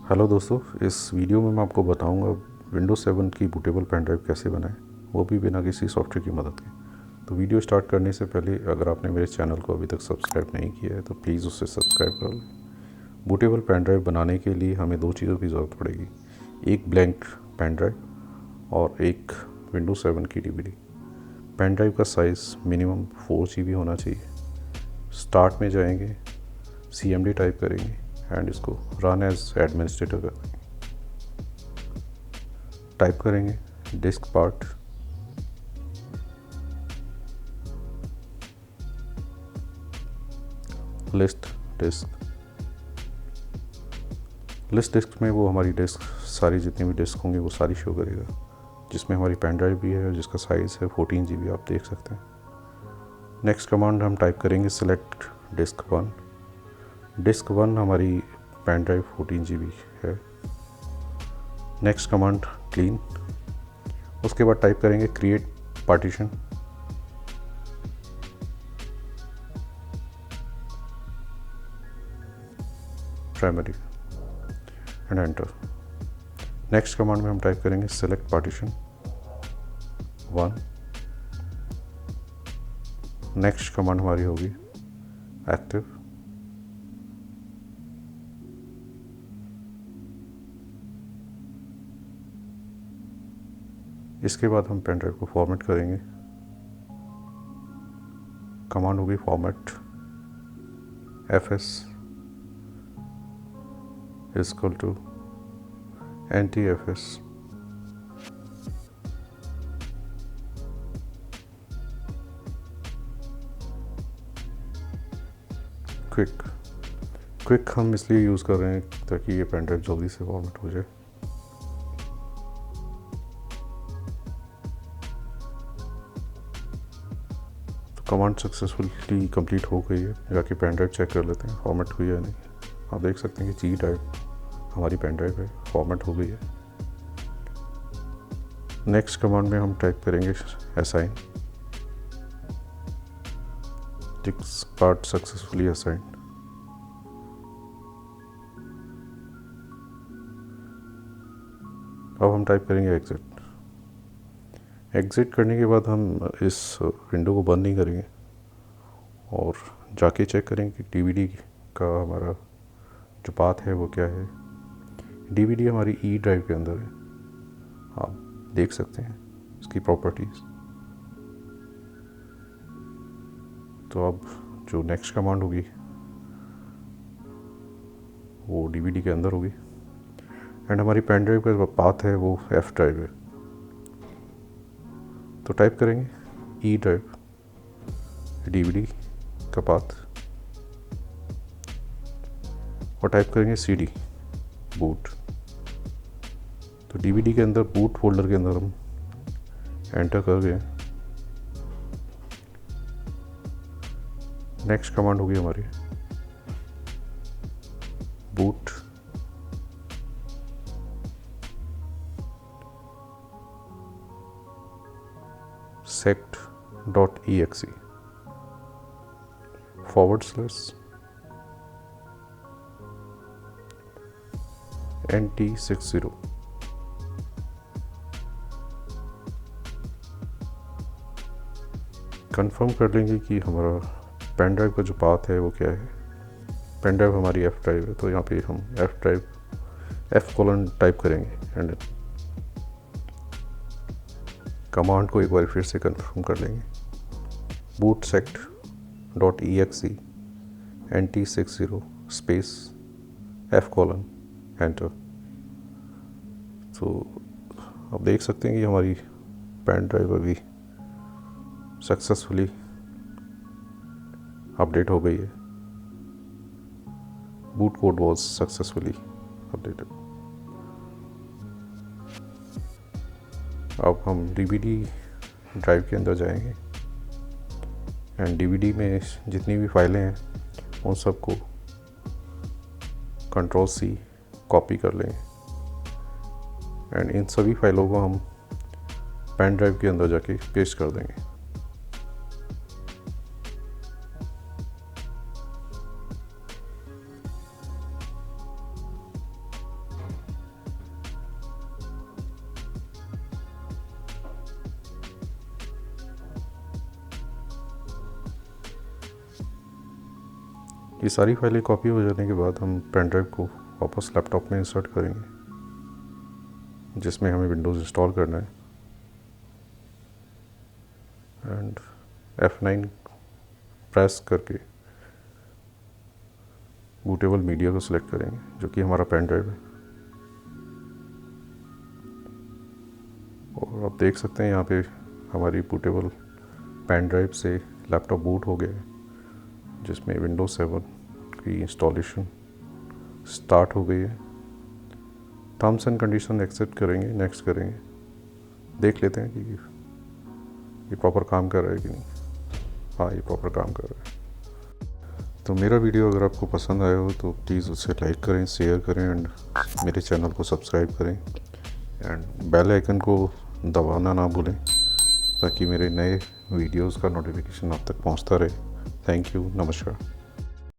Hello दोस्तों, इस video में मैं आपको बताऊंगा विंडोज़ 7 की बूटेबल पेनड्राइव कैसे बनाएं, वो भी बिना किसी सॉफ्टवेयर की मदद के। तो वीडियो स्टार्ट करने से पहले अगर आपने मेरे चैनल को अभी तक सब्सक्राइब नहीं किया है तो प्लीज़ उसे सब्सक्राइब कर लें। बूटेबल पेनड्राइव बनाने के लिए हमें दो चीज़ों की ज़रूरत पड़ेगी, एक ब्लैंक पेनड्राइव और एक विंडोज़ 7 की DVD। पेनड्राइव का साइज़ मिनिमम 4 GB होना चाहिए। स्टार्ट में जाएंगे, CMD टाइप करेंगे एंड इसको रन एज एडमिनिस्ट्रेटर कर देंगे। टाइप करेंगे डिस्क पार्ट, लिस्ट डिस्क में वो हमारी डिस्क सारी जितनी भी डिस्क होंगी वो सारी शो करेगा, जिसमें हमारी पेन ड्राइव भी है जिसका साइज़ है 14 GB, आप देख सकते हैं। नेक्स्ट कमांड हम टाइप करेंगे सिलेक्ट डिस्क 1। डिस्क 1 हमारी पेन ड्राइव 14 GB है। Next command clean. उसके बाद टाइप करेंगे create partition. Primary and enter. Next command में हम टाइप करेंगे सेलेक्ट पार्टीशन 1। नेक्स्ट कमांड हमारी होगी एक्टिव। इसके बाद हम पेन ड्राइव को फॉर्मेट करेंगे। कमांड होगी format fs equal to NTFS। Quick हम इसलिए यूज़ कर रहे हैं ताकि ये पेन ड्राइव जल्दी से फॉर्मेट हो जाए। कमांड सक्सेसफुली कंप्लीट हो गई है। जाके पेन ड्राइव चेक कर लेते हैं फॉर्मेट हुई है नहीं। आप देख सकते हैं कि G ड्राइव हमारी पेन ड्राइव है, फॉर्मेट हो गई है। नेक्स्ट कमांड में हम टाइप करेंगे assign. Disk part successfully assign. अब हम टाइप करेंगे एग्जिट। एग्ज़िट करने के बाद हम इस विंडो को बंद नहीं करेंगे और जाके चेक करेंगे कि DVD का हमारा जो पाथ है वो क्या है। DVD हमारी E ड्राइव के अंदर है, आप देख सकते हैं इसकी प्रॉपर्टीज़। तो अब जो नेक्स्ट कमांड होगी वो DVD के अंदर होगी एंड हमारी पेन ड्राइव का पाथ है वो F ड्राइव है। तो टाइप करेंगे E ड्राइव DVD का पाथ और टाइप करेंगे CD बूट। तो DVD के अंदर बूट फोल्डर के अंदर हम एंटर कर गए। नेक्स्ट कमांड होगी हमारी बूट sect.exe /NT60। कंफर्म कर लेंगे कि हमारा पेन ड्राइव का जो पाथ है वो क्या है। पेन ड्राइव हमारी F ड्राइव है, तो यहाँ पे हम F ड्राइव F: टाइप करेंगे एंड कमांड को एक बार फिर से कंफर्म कर लेंगे। boot sect.exe NT60 space F: enter. तो आप देख सकते हैं कि हमारी पेन ड्राइव अभी सक्सेसफुली अपडेट हो गई है। Boot code was successfully updated. अब हम DVD ड्राइव के अंदर जाएंगे एंड DVD में जितनी भी फाइलें हैं उन सबको Ctrl+C कॉपी कर लेंगे एंड इन सभी फाइलों को हम पेन ड्राइव के अंदर जाके पेस्ट कर देंगे। ये सारी फाइलें कॉपी हो जाने के बाद हम पेन ड्राइव को वापस लैपटॉप में इंसर्ट करेंगे, जिसमें हमें विंडोज़ इंस्टॉल करना है। एंड F9 प्रेस करके बूटेबल मीडिया को सिलेक्ट करेंगे, जो कि हमारा पेन ड्राइव है। और आप देख सकते हैं यहाँ पे हमारी बूटेबल पेन ड्राइव से लैपटॉप बूट हो गया है, जिसमें विंडोज़ 7 की इंस्टॉलेशन स्टार्ट हो गई है। टर्म्स एंड कंडीशन एक्सेप्ट करेंगे, नेक्स्ट करेंगे, देख लेते हैं कि ये प्रॉपर काम कर रहा है कि नहीं। हाँ, ये प्रॉपर काम कर रहा है। तो मेरा वीडियो अगर आपको पसंद आया हो तो प्लीज़ उसे लाइक करें, शेयर करें एंड मेरे चैनल को सब्सक्राइब करें एंड बेल आइकन को दबाना ना भूलें, ताकि मेरे नए वीडियोस का नोटिफिकेशन आप तक पहुंचता रहे। थैंक यू, नमस्कार।